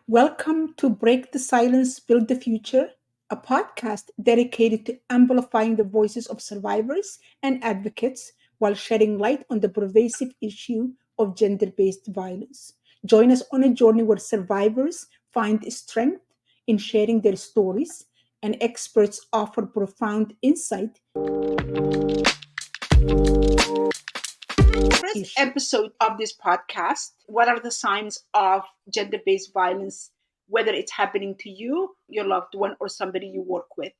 Welcome to Break the Silence, Build the Future, a podcast dedicated to amplifying the voices of survivors and advocates while shedding light on the pervasive issue of gender based violence. Join us on a journey where survivors find strength in sharing their stories and experts offer profound insight. First episode of this podcast, what are the signs of gender based violence, whether it's happening to you, your loved one, or somebody you work with?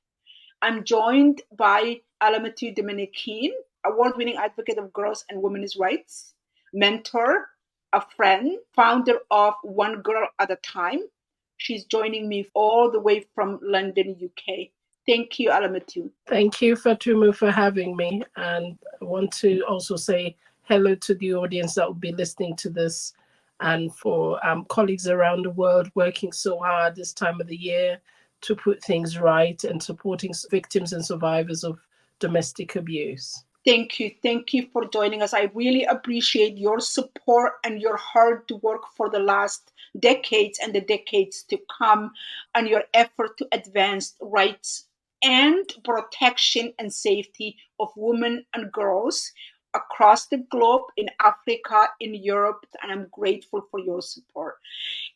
I'm joined by Alamatu Dominiquin, award winning advocate of girls and women's rights, mentor, a friend, founder of One Girl at a Time. She's joining me all the way from London, UK. Thank you, Alamatu. Thank you, Fatumu, for having me. And I want to also say hello to the audience that will be listening to this, and for colleagues around the world working so hard this time of the year to put things right and supporting victims and survivors of domestic abuse. Thank you. Thank you for joining us. I really appreciate your support and your hard work for the last decades and the decades to come, and your effort to advance rights and protection and safety of women and girls across the globe, in Africa, in Europe, and I'm grateful for your support.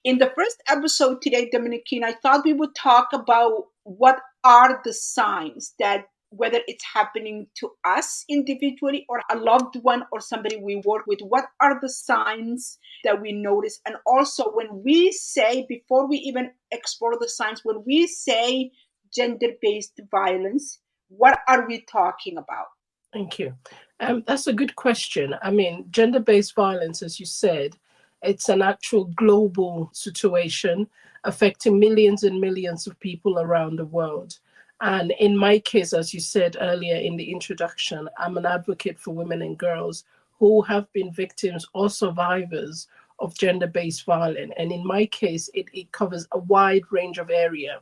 In the first episode today, Dominiquine, I thought we would talk about what are the signs that, whether it's happening to us individually or a loved one or somebody we work with, what are the signs that we notice? And also, when we say, before we even explore the signs, when we say gender-based violence, what are we talking about? Thank you. That's a good question. I mean, gender-based violence, as you said, it's an actual global situation affecting millions and millions of people around the world. And in my case, as you said earlier in the introduction, I'm an advocate for women and girls who have been victims or survivors of gender-based violence. And in my case, it covers a wide range of area.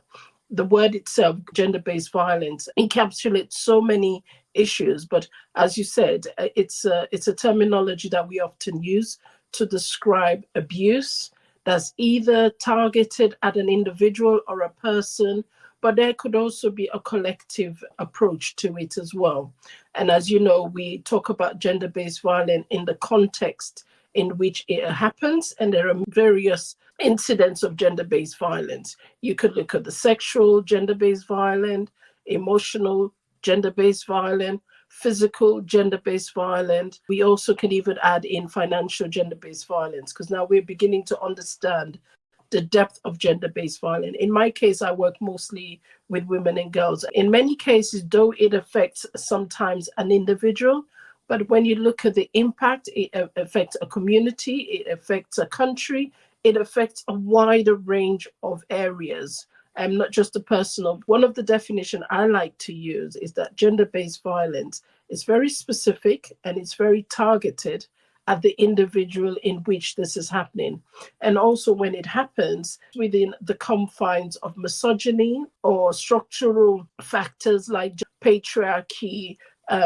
The word itself, gender-based violence, encapsulates so many issues. But as you said, it's a terminology that we often use to describe abuse that's either targeted at an individual or a person, but there could also be a collective approach to it as well. And as you know, we talk about gender-based violence in the context in which it happens, and there are various incidents of gender-based violence. You could look at the sexual gender-based violence, emotional gender-based violence, physical gender-based violence. We also can even add in financial gender-based violence, because now we're beginning to understand the depth of gender-based violence. In my case, I work mostly with women and girls. In many cases, though it affects sometimes an individual, but when you look at the impact, it affects a community, it affects a country, it affects a wider range of areas, and not just a personal. One of the definitions I like to use is that gender-based violence is very specific and it's very targeted at the individual in which this is happening. And also when it happens within the confines of misogyny or structural factors like patriarchy,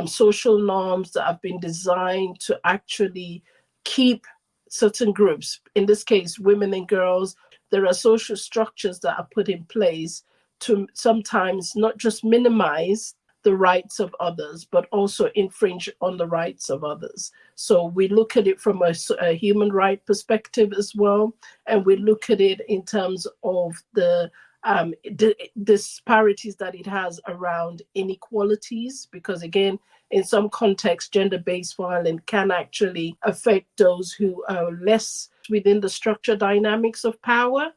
social norms that have been designed to actually keep certain groups, in this case, women and girls. There are social structures that are put in place to sometimes not just minimize the rights of others, but also infringe on the rights of others. So we look at it from a human right perspective as well, and we look at it in terms of the disparities that it has around inequalities, because again, in some contexts, gender-based violence can actually affect those who are less within the structure dynamics of power,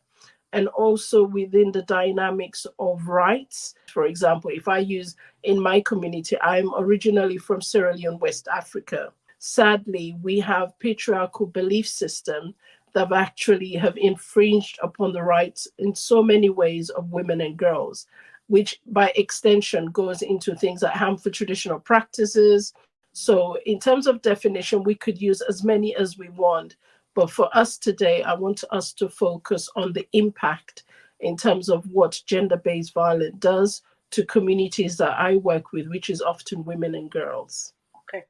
and also within the dynamics of rights. For example, if I use in my community, I'm originally from Sierra Leone, West Africa. Sadly, we have patriarchal belief systems that actually have infringed upon the rights in so many ways of women and girls, which by extension goes into things like harmful traditional practices. So in terms of definition, we could use as many as we want. But for us today, I want us to focus on the impact in terms of what gender-based violence does to communities that I work with, which is often women and girls. Okay.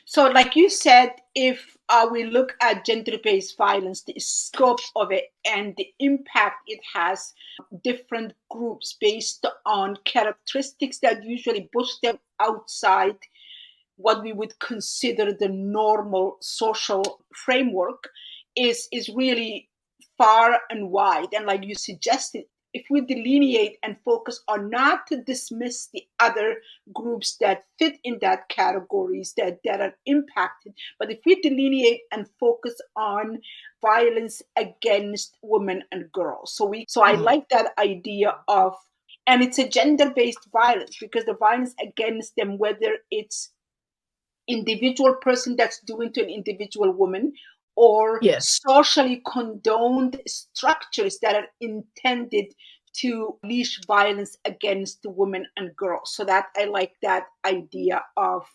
So, like you said, if we look at gender based violence, the scope of it and the impact it has, different groups based on characteristics that usually push them outside what we would consider the normal social framework is really far and wide. And like you suggested, if we delineate and focus on not to dismiss the other groups that fit in that categories that are impacted, but if we delineate and focus on violence against women and girls. So I Mhm. like that idea of, and it's a gender-based violence because the violence against them, whether it's individual person that's doing to an individual woman or Yes. socially condoned structures that are intended to unleash violence against the women and girls. So that I like that idea of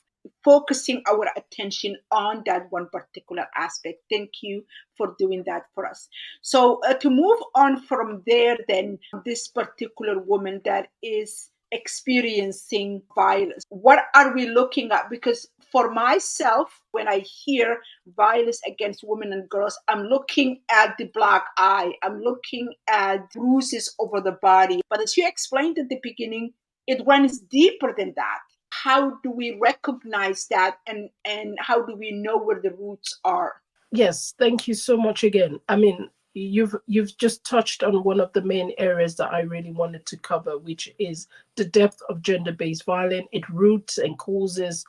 focusing our attention on that one particular aspect. Thank you for doing that for us. So to move on from there, then this particular woman that is experiencing violence, what are we looking at? Because for myself, when I hear violence against women and girls, I'm looking at the black eye, I'm looking at bruises over the body. But as you explained at the beginning, it runs deeper than that. How do we recognize that, and how do we know where the roots are? Yes, thank you so much again. I mean, you've just touched on one of the main areas that I really wanted to cover, which is the depth of gender-based violence, its roots and causes,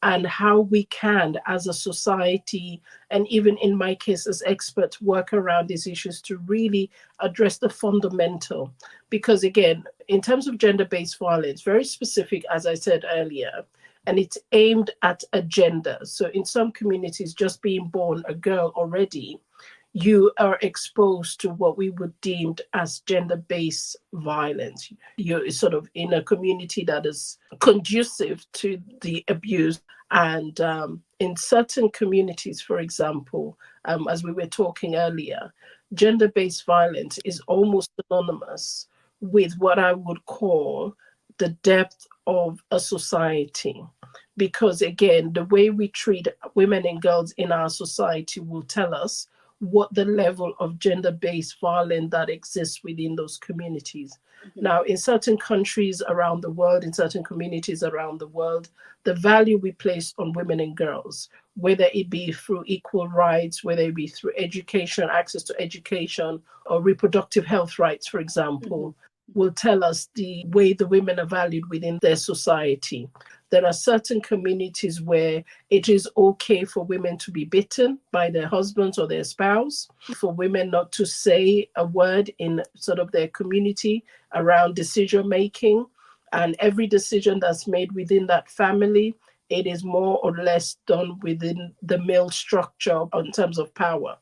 and how we can, as a society, and even in my case as experts, work around these issues to really address the fundamental. Because again, in terms of gender-based violence, very specific, as I said earlier, and it's aimed at a gender. So in some communities, just being born a girl already, you are exposed to what we would deem as gender-based violence. You're sort of in a community that is conducive to the abuse. And in certain communities, for example, as we were talking earlier, gender-based violence is almost synonymous with what I would call the depth of a society, because again, the way we treat women and girls in our society will tell us what the level of gender-based violence that exists within those communities. Mhm, Now, in certain countries around the world, in certain communities around the world, the value we place on women and girls, whether it be through equal rights, whether it be through education, access to education, or reproductive health rights, for mhm, example, will tell us the way the women are valued within their society. There are certain communities where it is okay for women to be beaten by their husbands or their spouse, for women not to say a word in sort of their community around decision making. And every decision that's made within that family, it is more or less done within the male structure in terms of power.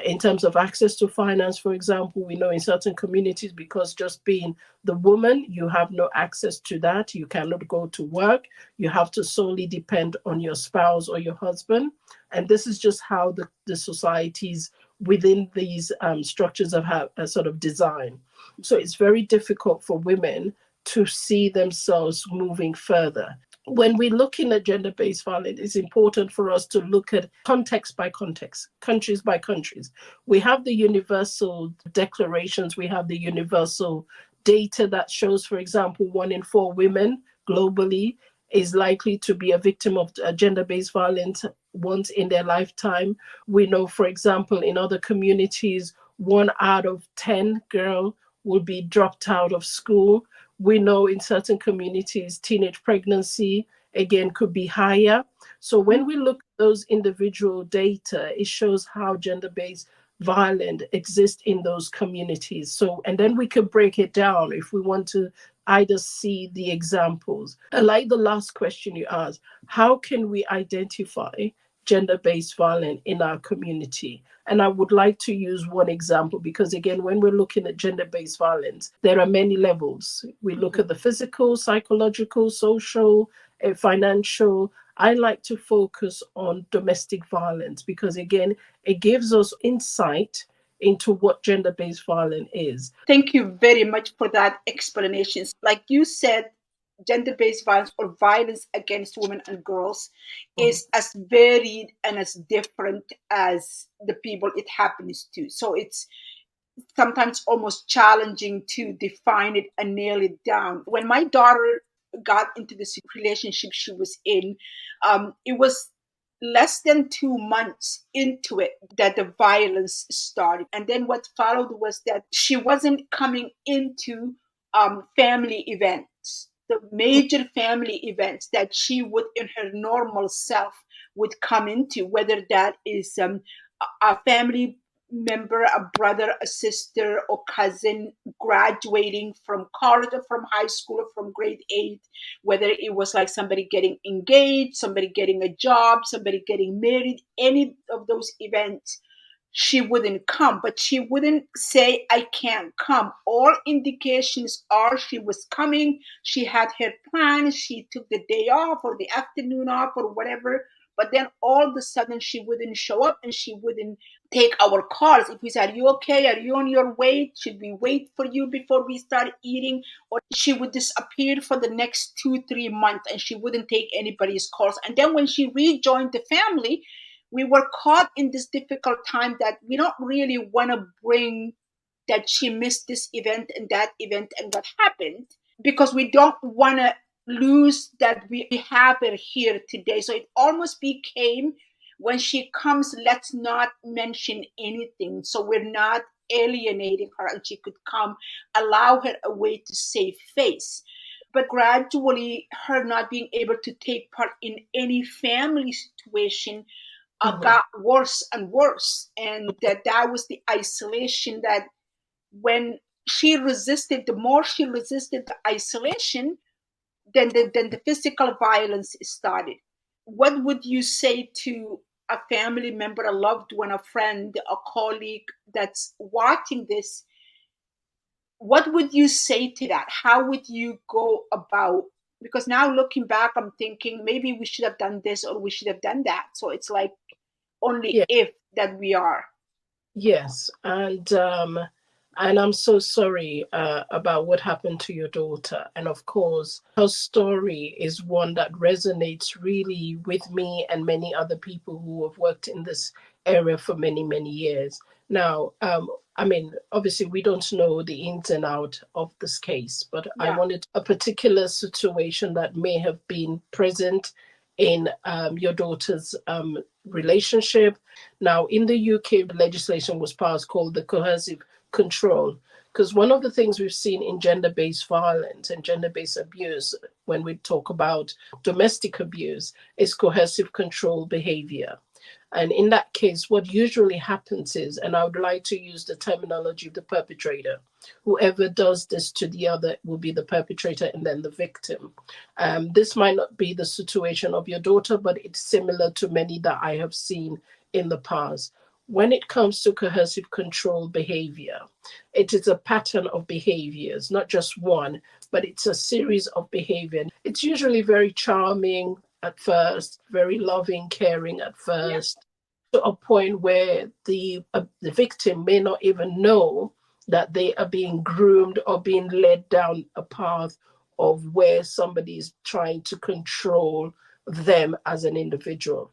In terms of access to finance, for example, we know in certain communities, because just being the woman, you have no access to that. You cannot go to work. You have to solely depend on your spouse or your husband. And this is just how the societies within these structures have a sort of design. So it's very difficult for women to see themselves moving further. When we're looking at gender-based violence, it's important for us to look at context by context, countries by countries. We have the universal declarations, we have the universal data that shows, for example, 1 in 4 women globally is likely to be a victim of gender-based violence once in their lifetime. We know, for example, in other communities, 1 out of 10 girls will be dropped out of school. We know in certain communities, teenage pregnancy again could be higher. So mhm, when we look at those individual data, it shows how gender-based violence exists in those communities. So, and then we can break it down if we want to either see the examples. I like the last question you asked. How can we identify gender-based violence in our community? And I would like to use one example because, again, when we're looking at gender based violence, there are many levels. We look mhm. at the physical, psychological, social, financial. I like to focus on domestic violence because, again, it gives us insight into what gender based violence is. Thank you very much for that explanation. Like you said, gender-based violence or violence against women and girls Mhm. is as varied and as different as the people it happens to. So it's sometimes almost challenging to define it and nail it down. When my daughter got into this relationship she was in, it was less than 2 months into it that the violence started. And then what followed was that she wasn't coming into family events, the major family events that she would, in her normal self, would come into, whether that is a family member, a brother, a sister, or cousin graduating from college or from high school or from grade 8, whether it was like somebody getting engaged, somebody getting a job, somebody getting married, any of those events, she wouldn't come. But she wouldn't say, I can't come. All indications are she was coming. She had her plans. She took the day off or the afternoon off or whatever. But then all of a sudden she wouldn't show up and she wouldn't take our calls. If we said, are you okay? Are you on your way? Should we wait for you before we start eating? Or she would disappear for the next 2, 3 months and she wouldn't take anybody's calls. And then when she rejoined the family, we were caught in this difficult time that we don't really want to bring that she missed this event and what happened, because we don't want to lose that we have her here today. So it almost became, when she comes, let's not mention anything, so we're not alienating her and she could come, allow her a way to save face. But gradually her not being able to take part in any family situation Mhm. got worse and worse. And that was the isolation that, when she resisted, the more she resisted the isolation, then the physical violence started. What would you say to a family member, a loved one, a friend, a colleague that's watching this? What would you say to that? How would you go about? Because now looking back, I'm thinking maybe we should have done this or we should have done that. So it's like only Yeah. if that we are. Yes, and I'm so sorry about what happened to your daughter. And of course, her story is one that resonates really with me and many other people who have worked in this area for many, many years. Now, I mean, obviously, we don't know the ins and out of this case, but I Yeah, wanted a particular situation that may have been present in your daughter's relationship. Now, in the UK, legislation was passed called the coercive control. Because one of the things we've seen in gender based violence and gender based abuse, when we talk about domestic abuse, is coercive control behavior. And in that case, what usually happens is, and I would like to use the terminology of the perpetrator, whoever does this to the other will be the perpetrator and then the victim. This might not be the situation of your daughter, but it's similar to many that I have seen in the past. When it comes to coercive control behavior, it is a pattern of behaviors, not just one, but it's a series of behavior. It's usually very charming at first, very loving, caring at yeah, first, to a point where the victim may not even know that they are being groomed or being led down a path of where somebody is trying to control them as an individual.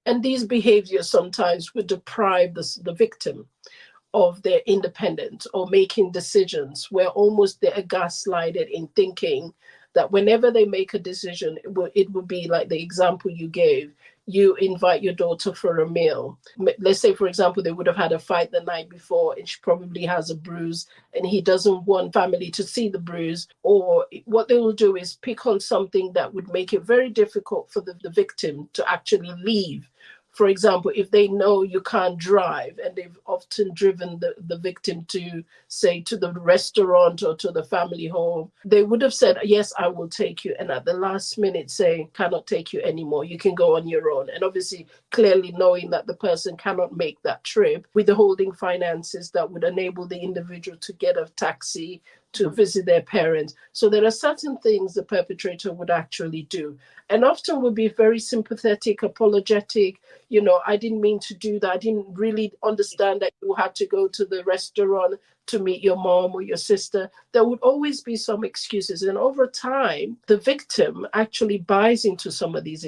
And these behaviors sometimes would deprive the victim of their independence or making decisions, where almost they're gaslighted in thinking that whenever they make a decision, it will be like the example you gave. You invite your daughter for a meal. Let's say, for example, they would have had a fight the night before and she probably has a bruise and he doesn't want family to see the bruise. Or what they will do is pick on something that would make it very difficult for the victim to actually leave. For example, if they know you can't drive and they've often driven the victim to, say, to the restaurant or to the family home, they would have said, yes, I will take you. And at the last minute say, cannot take you anymore. You can go on your own. And obviously, clearly knowing that the person cannot make that trip, withholding finances that would enable the individual to get a taxi to visit their parents. So there are certain things the perpetrator would actually do. And often would be very sympathetic, apologetic. I didn't mean to do that. I didn't really understand that you had to go to the restaurant to meet your mom or your sister, there would always be some excuses. And over time, the victim actually buys into some of these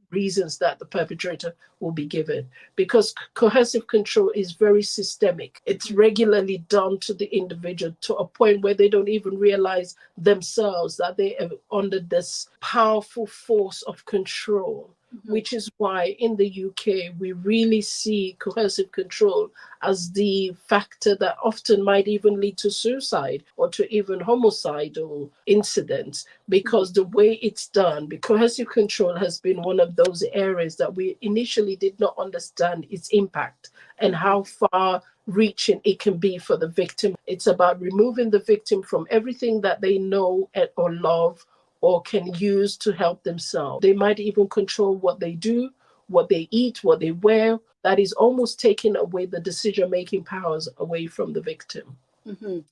reasons that the perpetrator will be given, because coercive control is very systemic. It's regularly done to the individual to a point where they don't even realize themselves that they are under this powerful force of control. Mhm. Which is why in the UK we really see coercive control as the factor that often might even lead to suicide or to even homicidal incidents, because the way it's done, because coercive control has been one of those areas that we initially did not understand its impact and how far reaching it can be for the victim. It's about removing the victim from everything that they know or love or can use to help themselves. They might even control what they do, what they eat, what they wear. That is almost taking away the decision making powers away from the victim. Mhm.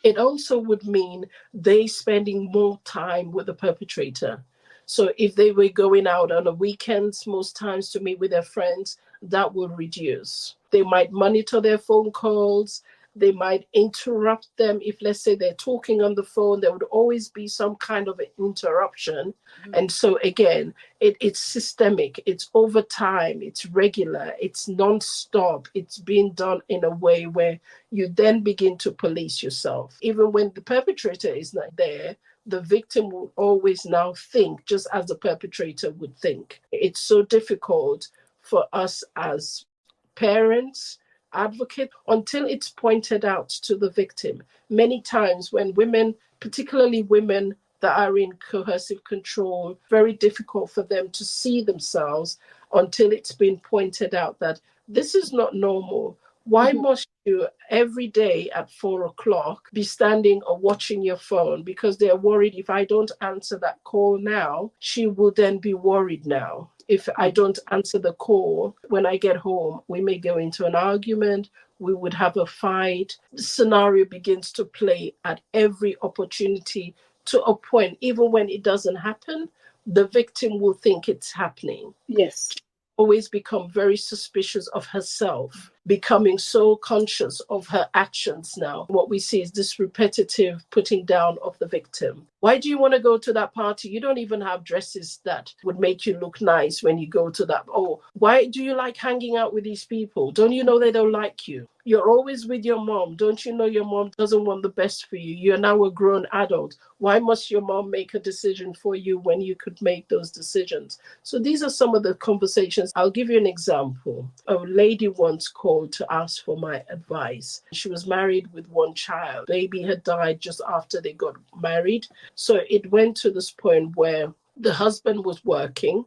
It also would mean they spending more time with the perpetrator. So if they were going out on the weekends, most times to meet with their friends, that will reduce. They might monitor their phone calls. They might interrupt them. If, let's say, they're talking on the phone, there would always be some kind of an interruption. Mhm. And so, again, it's systemic, it's over time, it's regular, it's non-stop. It's being done in a way where you then begin to police yourself. Even when the perpetrator is not there, the victim will always now think just as the perpetrator would think. It's so difficult for us as parents, advocates, until it's pointed out to the victim. Many times, when women, particularly women that are in coercive control, very difficult for them to see themselves until it's been pointed out that this is not normal. Why Mhm. must you every day at 4 o'clock be standing or watching your phone? Because they're worried, if I don't answer that call now, she will then be worried now. If I don't answer the call when I get home, we may go into an argument, we would have a fight. The scenario begins to play at every opportunity, to a point, even when it doesn't happen, the victim will think it's happening. Yes. Always become very suspicious of herself, becoming so conscious of her actions now. What we see is this repetitive putting down of the victim. Why do you want to go to that party? You don't even have dresses that would make you look nice when you go to that. Oh, why do you like hanging out with these people? Don't you know they don't like you? You're always with your mom. Don't you know your mom doesn't want the best for you? You're now a grown adult. Why must your mom make a decision for you when you could make those decisions? So these are some of the conversations. I'll give you an example. A lady once called to ask for my advice. She was married with one child. Baby had died just after they got married. So it went to this point where the husband was working,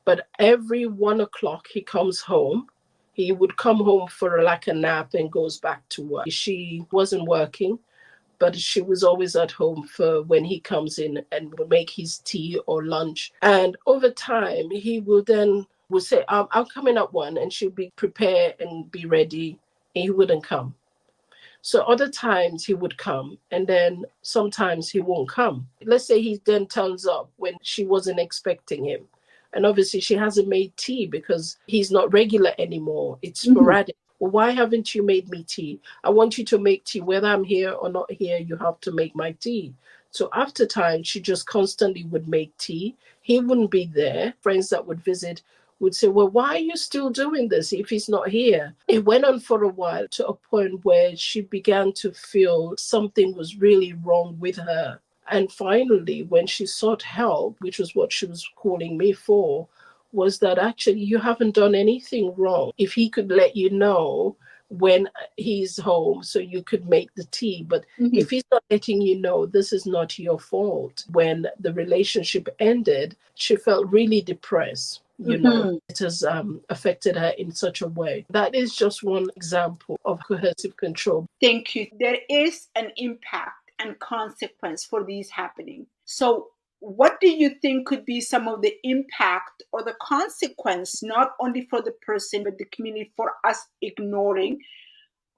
but every 1 o'clock he comes home. He would come home for like a nap and goes back to work. She wasn't working, but she was always at home for when he comes in and will make his tea or lunch. And over time, he will then will say, I'm coming at 1, and she'll be prepared and be ready. And he wouldn't come. So other times he would come, and then sometimes he won't come. Let's say he then turns up when she wasn't expecting him. And obviously she hasn't made tea because he's not regular anymore. It's Mhm. sporadic. Well, why haven't you made me tea? I want you to make tea. Whether I'm here or not here, you have to make my tea. So after time, she just constantly would make tea. He wouldn't be there. Friends that would visit would say, well, why are you still doing this if he's not here? It went on for a while, to a point where she began to feel something was really wrong with her. And finally, when she sought help, which was what she was calling me for, was that actually you haven't done anything wrong. If he could let you know when he's home so you could make the tea, but Mhm. if he's not letting you know, this is not your fault. When the relationship ended, she felt really depressed. Mhm. It has affected her in such a way. That is just one example of coercive control. Thank you. There is an impact and consequence for these happening. So, what do you think could be some of the impact or the consequence, not only for the person, but the community, for us ignoring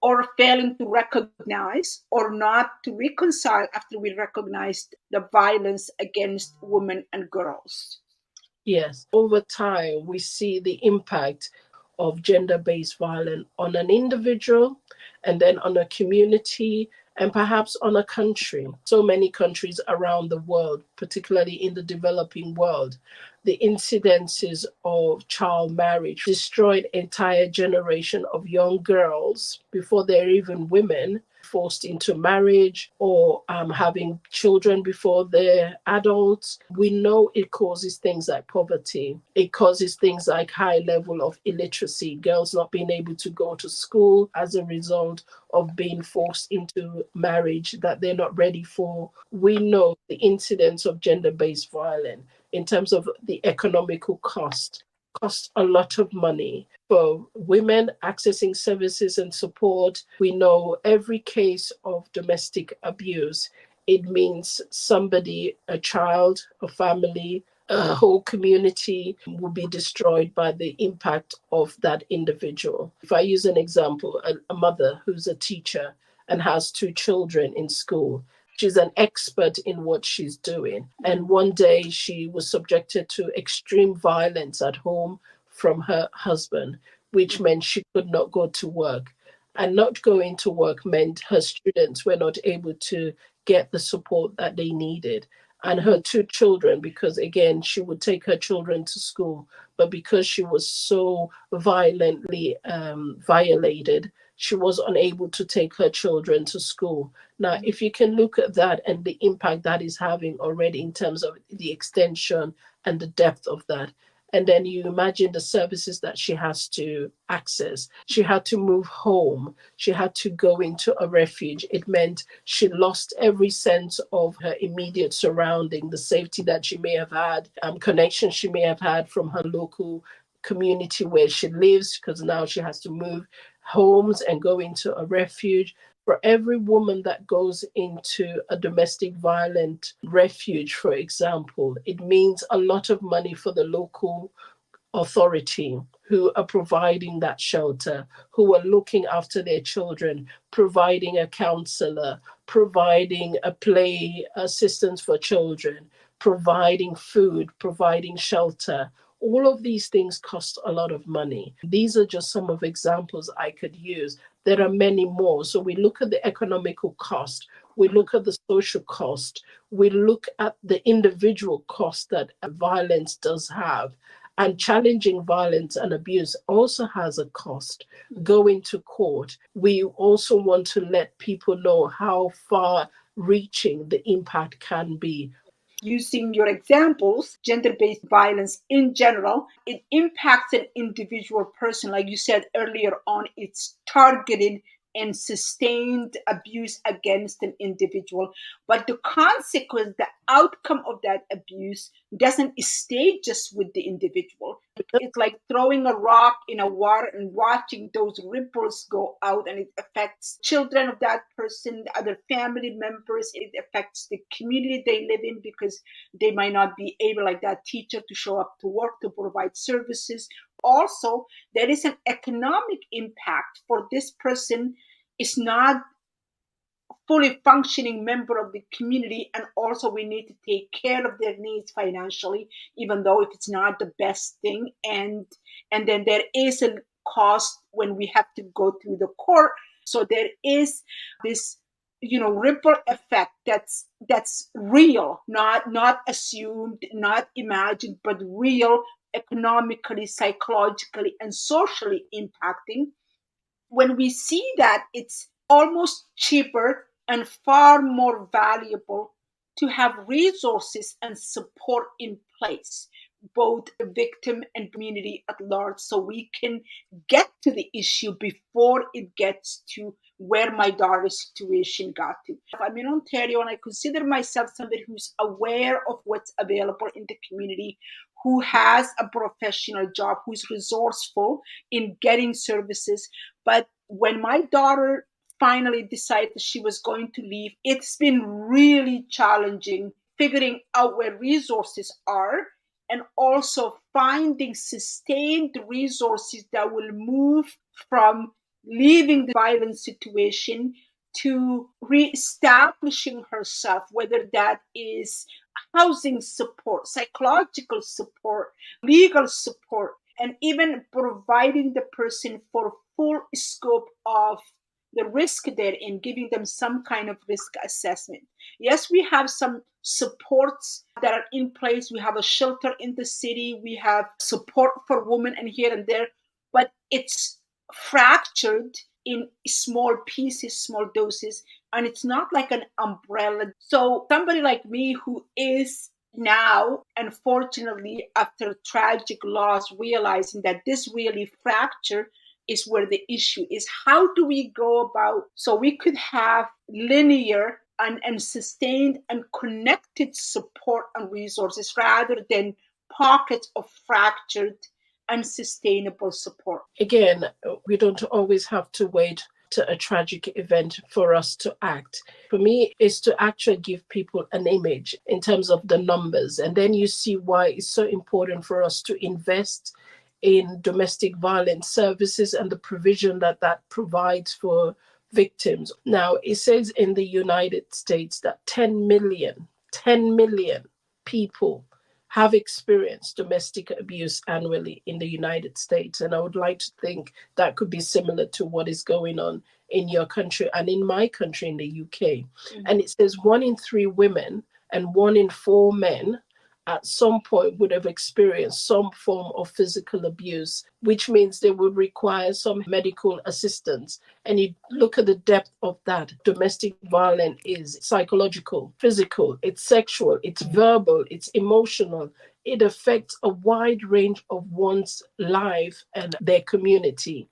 or failing to recognize or not to reconcile after we recognized the violence against women and girls? Yes, over time, we see the impact of gender based violence on an individual, and then on a community, and perhaps on a country. So many countries around the world, particularly in the developing world, the incidences of child marriage destroyed entire generation of young girls before they're even women, forced into marriage or having children before they're adults. We know it causes things like poverty. It causes things like high level of illiteracy, girls not being able to go to school as a result of being forced into marriage that they're not ready for. We know the incidence of gender-based violence in terms of the economical cost a lot of money for women accessing services and support. We know every case of domestic abuse, it means somebody, a child, a family, a whole community will be destroyed by the impact of that individual. If I use an example, a mother who's a teacher and has two children in school, she's an expert in what she's doing. And one day she was subjected to extreme violence at home from her husband, which meant she could not go to work. And not going to work meant her students were not able to get the support that they needed. And her two children, because again, she would take her children to school, but because she was so violently violated, she was unable to take her children to school. Now, if you can look at that and the impact that is having already in terms of the extension and the depth of that, and then you imagine the services that she has to access. She had to move home. She had to go into a refuge. It meant she lost every sense of her immediate surrounding, the safety that she may have had, connections she may have had from her local community where she lives, because now she has to move homes and go into a refuge. For every woman that goes into a domestic violent refuge, for example, it means a lot of money for the local authority who are providing that shelter, who are looking after their children, providing a counselor, providing a play assistance for children, providing food, providing shelter. All of these things cost a lot of money. These are just some of examples I could use. There are many more. So we look at the economical cost, we look at the social cost, we look at the individual cost that violence does have. And challenging violence and abuse also has a cost. Going to court, we also want to let people know how far reaching the impact can be. Using your examples, gender based violence in general, it impacts an individual person. Like you said earlier on, it's targeted and sustained abuse against an individual. But the consequence, the outcome of that abuse doesn't stay just with the individual. It's like throwing a rock in a water and watching those ripples go out, and it affects children of that person, the other family members. It affects the community they live in because they might not be able, like that teacher, to show up to work to provide services. Also, there is an economic impact for this person is not fully functioning member of the community, and also we need to take care of their needs financially, even though if it's not the best thing. And then there is a cost when we have to go through the court. So there is this, ripple effect that's real, not assumed, not imagined, but real, economically, psychologically, and socially impacting. When we see that, it's almost cheaper and far more valuable to have resources and support in place, both the victim and community at large, so we can get to the issue before it gets to where my daughter's situation got to. I'm in Ontario and I consider myself somebody who's aware of what's available in the community, who has a professional job, who's resourceful in getting services. But when my daughter finally decided that she was going to leave, it's been really challenging figuring out where resources are, and also finding sustained resources that will move from leaving the violent situation to reestablishing herself, whether that is housing support, psychological support, legal support. and even providing the person for full scope of the risk they're in, giving them some kind of risk assessment. Yes, we have some supports that are in place. We have a shelter in the city, we have support for women and here and there, but it's fractured in small pieces, small doses, and it's not like an umbrella. So somebody like me who is now, unfortunately, after tragic loss, realizing that this really fracture is where the issue is. How do we go about so we could have linear and sustained and connected support and resources rather than pockets of fractured unsustainable support? Again, we don't always have to wait to a tragic event for us to act. For me, is to actually give people an image in terms of the numbers. And then you see why it's so important for us to invest in domestic violence services and the provision that that provides for victims. Now, it says in the United States that 10 million people have experienced domestic abuse annually in the United States. And I would like to think that could be similar to what is going on in your country and in my country, in the UK. Mhm. And it says 1 in 3 women and 1 in 4 men at some point would have experienced some form of physical abuse, which means they would require some medical assistance. And you look at the depth of that. Domestic violence is psychological, physical, it's sexual, it's verbal, it's emotional. It affects a wide range of one's life and their community.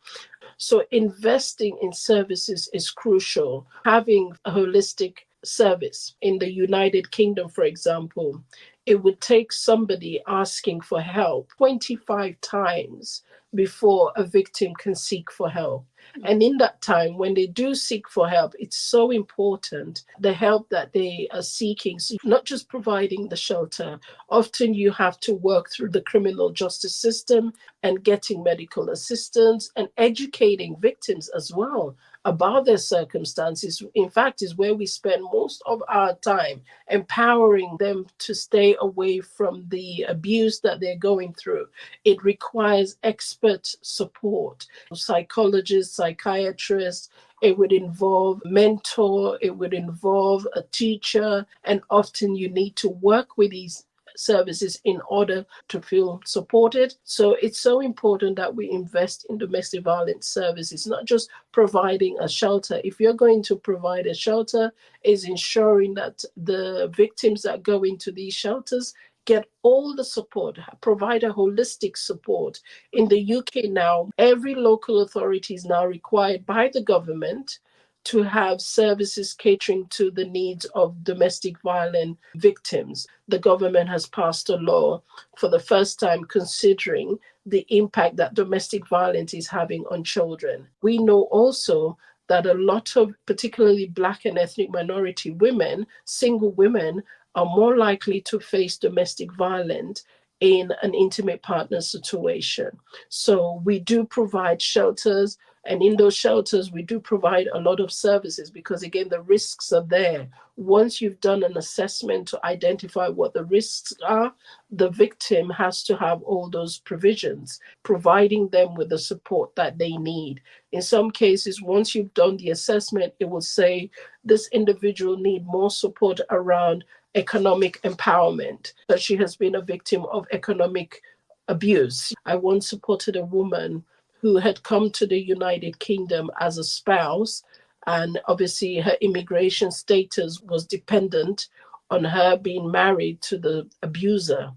So investing in services is crucial. Having a holistic service in the United Kingdom, for example, it would take somebody asking for help 25 times before a victim can seek for help. And in that time, when they do seek for help, it's so important the help that they are seeking. So, not just providing the shelter, often you have to work through the criminal justice system and getting medical assistance and educating victims as well about their circumstances. In fact, is where we spend most of our time empowering them to stay away from the abuse that they're going through. It requires expert support, psychologists, psychiatrists. It would involve mentor, it would involve a teacher, and often you need to work with these services in order to feel supported. So it's so important that we invest in domestic violence services, not just providing a shelter. If you're going to provide a shelter, is ensuring that the victims that go into these shelters get all the support, provide a holistic support. In the UK now, every local authority is now required by the government to have services catering to the needs of domestic violence victims. The government has passed a law for the first time considering the impact that domestic violence is having on children. We know also that a lot of particularly Black and ethnic minority women, single women, are more likely to face domestic violence in an intimate partner situation. So we do provide shelters, and in those shelters, we do provide a lot of services because, again, the risks are there. Once you've done an assessment to identify what the risks are, the victim has to have all those provisions, providing them with the support that they need. In some cases, once you've done the assessment, it will say this individual need more support around economic empowerment, that she has been a victim of economic abuse. I once supported a woman who had come to the United Kingdom as a spouse, and obviously her immigration status was dependent on her being married to the abuser.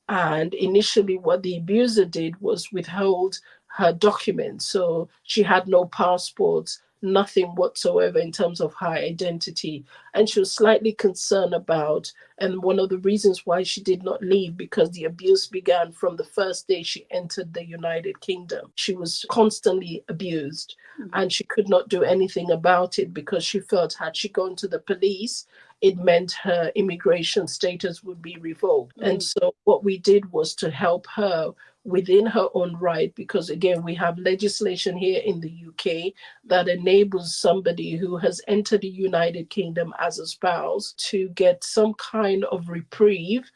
And initially, what the abuser did was withhold her documents. So she had no passports, nothing whatsoever in terms of her identity. And she was slightly concerned about, and one of the reasons why she did not leave, because the abuse began from the first day she entered the United Kingdom. She was constantly abused, and she could not do anything about it because she felt had she gone to the police, it meant her immigration status would be revoked. And so what we did was to help her within her own right, because again, we have legislation here in the UK that enables somebody who has entered the United Kingdom as a spouse to get some kind of reprieve.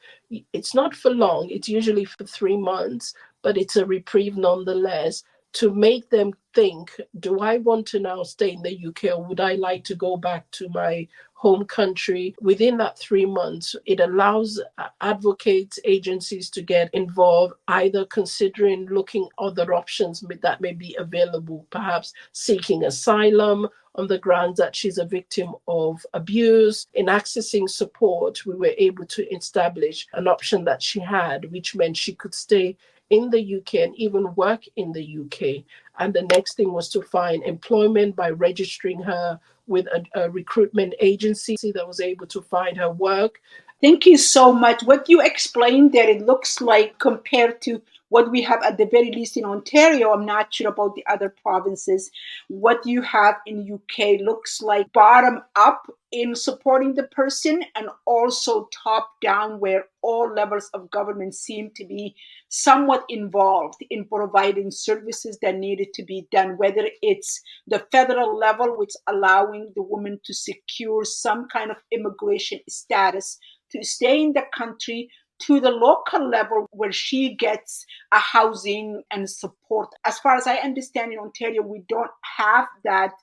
It's not for long, it's usually for 3 months, but it's a reprieve nonetheless, to make them think, do I want to now stay in the UK, or would I like to go back to my home country? Within that 3 months, it allows advocates, agencies to get involved, either considering looking other options that may be available, perhaps seeking asylum on the grounds that she's a victim of abuse. In accessing support, we were able to establish an option that she had, which meant she could stay in the UK and even work in the UK. And the next thing was to find employment by registering her with a recruitment agency that was able to find her work. Thank you so much. What you explained there, it looks like compared to what we have at the very least in Ontario, I'm not sure about the other provinces. What you have in UK looks like bottom up in supporting the person and also top down where all levels of government seem to be somewhat involved in providing services that needed to be done, whether it's the federal level, which allowing the woman to secure some kind of immigration status to stay in the country, to the local level where she gets a housing and support. As far as I understand, in Ontario, we don't have that,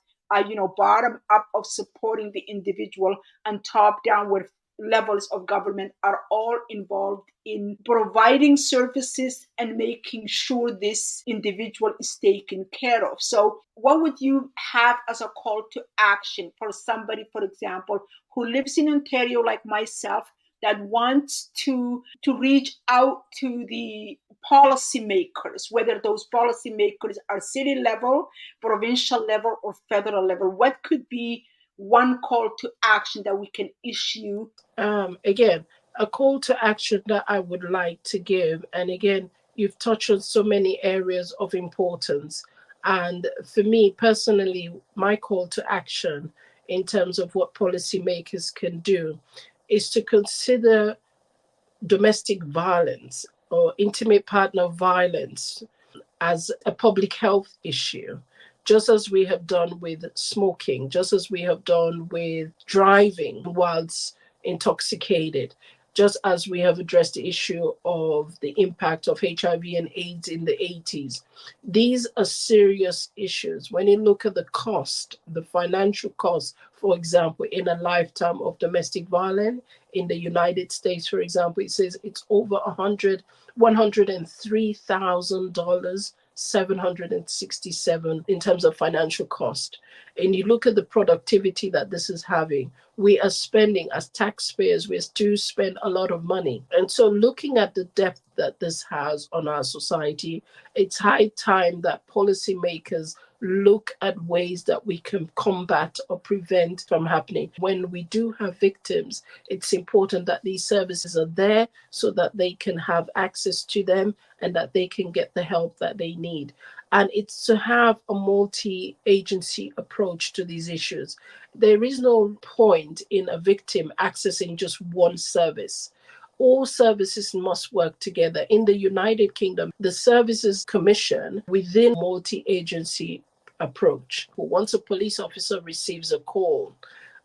bottom up of supporting the individual and top down where levels of government are all involved in providing services and making sure this individual is taken care of. So, what would you have as a call to action for somebody, for example, who lives in Ontario like myself, that wants to reach out to the policymakers, whether those policymakers are city level, provincial level, or federal level? What could be one call to action that we can issue? Again, a call to action that I would like to give, and again, you've touched on so many areas of importance. And for me personally, my call to action in terms of what policymakers can do is to consider domestic violence or intimate partner violence as a public health issue, just as we have done with smoking, just as we have done with driving whilst intoxicated, just as we have addressed the issue of the impact of HIV and AIDS in the 80s. These are serious issues. When you look at the cost, the financial cost, for example, in a lifetime of domestic violence in the United States, for example, it says it's over 103,000 767 in terms of financial cost. And you look at the productivity that this is having, we are spending as taxpayers, we do spend a lot of money. And so looking at the depth that this has on our society, it's high time that policymakers look at ways that we can combat or prevent from happening. When we do have victims, it's important that these services are there so that they can have access to them and that they can get the help that they need. And it's to have a multi agency approach to these issues. There is no point in a victim accessing just one service. All services must work together. In the United Kingdom, the Services Commission within multi agency approach. Once a police officer receives a call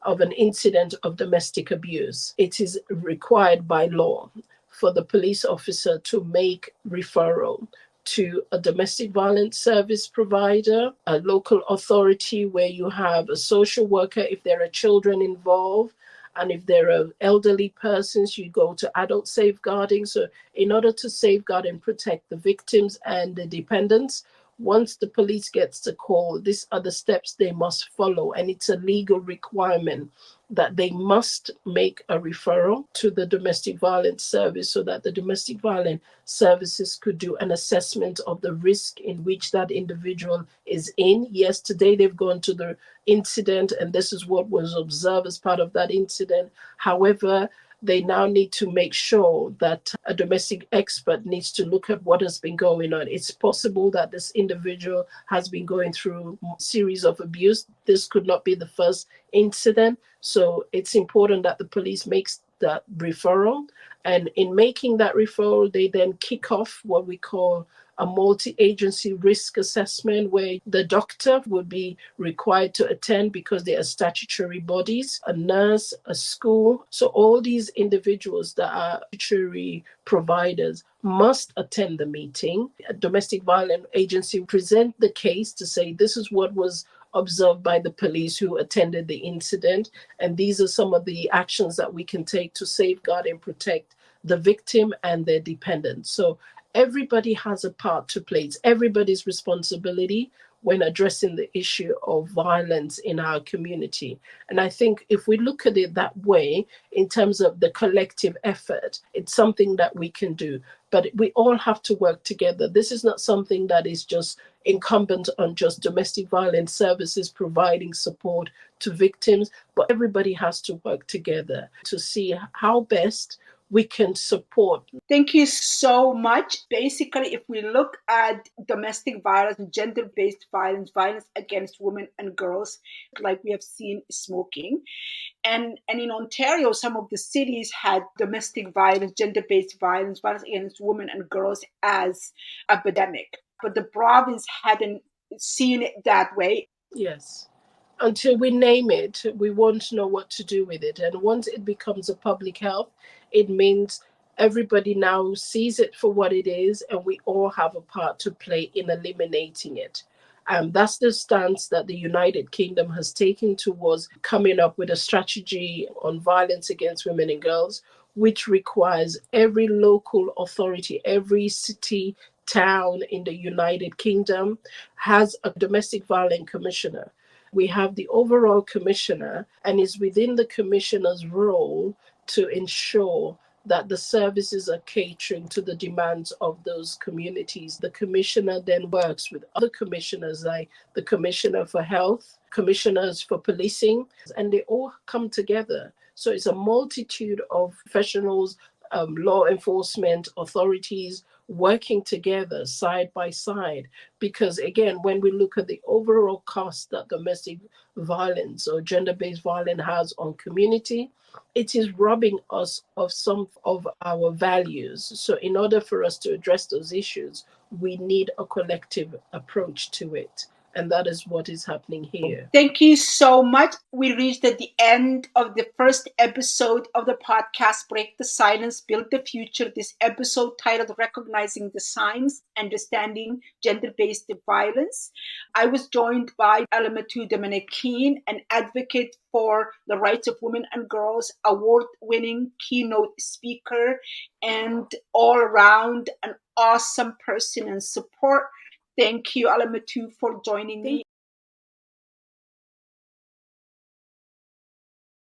of an incident of domestic abuse, it is required by law for the police officer to make referral to a domestic violence service provider, a local authority where you have a social worker if there are children involved, and if there are elderly persons, you go to adult safeguarding. So in order to safeguard and protect the victims and the dependents, once the police gets the call, these are the steps they must follow. And it's a legal requirement that they must make a referral to the domestic violence service so that the domestic violence services could do an assessment of the risk in which that individual is in. Yes, today they've gone to the incident and this is what was observed as part of that incident. However, they now need to make sure that a domestic expert needs to look at what has been going on. It's possible that this individual has been going through a series of abuse. This could not be the first incident. So it's important that the police makes that referral. And in making that referral, they then kick off what we call a multi-agency risk assessment where the doctor would be required to attend because they are statutory bodies, a nurse, a school. So all these individuals that are statutory providers must attend the meeting. A domestic violence agency present the case to say this is what was observed by the police who attended the incident, and these are some of the actions that we can take to safeguard and protect the victim and their dependents. So everybody has a part to play. It's everybody's responsibility when addressing the issue of violence in our community. And I think if we look at it that way, in terms of the collective effort, it's something that we can do. But we all have to work together. This is not something that is just incumbent on just domestic violence services providing support to victims, but everybody has to work together to see how best we can support. Thank you so much. Basically, if we look at domestic violence, gender based violence, violence against women and girls, like we have seen smoking. And in Ontario, some of the cities had domestic violence, gender based violence, violence against women and girls as epidemic. But the province hadn't seen it that way. Yes. Until we name it, we won't know what to do with it. And once it becomes a public health, it means everybody now sees it for what it is, and we all have a part to play in eliminating it. That's the stance that the United Kingdom has taken towards coming up with a strategy on violence against women and girls, which requires every local authority, every city, town in the United Kingdom has a domestic violence commissioner. We have the overall commissioner, and it's within the commissioner's role to ensure that the services are catering to the demands of those communities. The commissioner then works with other commissioners like the commissioner for health, commissioners for policing, and they all come together. So it's a multitude of professionals, law enforcement authorities working together side by side. Because again, when we look at the overall cost that domestic violence or gender-based violence has on community, it is robbing us of some of our values. So in order for us to address those issues, we need a collective approach to it. And that is what is happening here. Thank you so much. We reached at the end of the first episode of the podcast, Break the Silence, Build the Future. This episode titled Recognizing the Signs, Understanding Gender-Based Violence. I was joined by Alamatu Dominic Keane, an advocate for the rights of women and girls, award-winning keynote speaker, and all around an awesome person and support. Thank you, Alamatu, for joining me.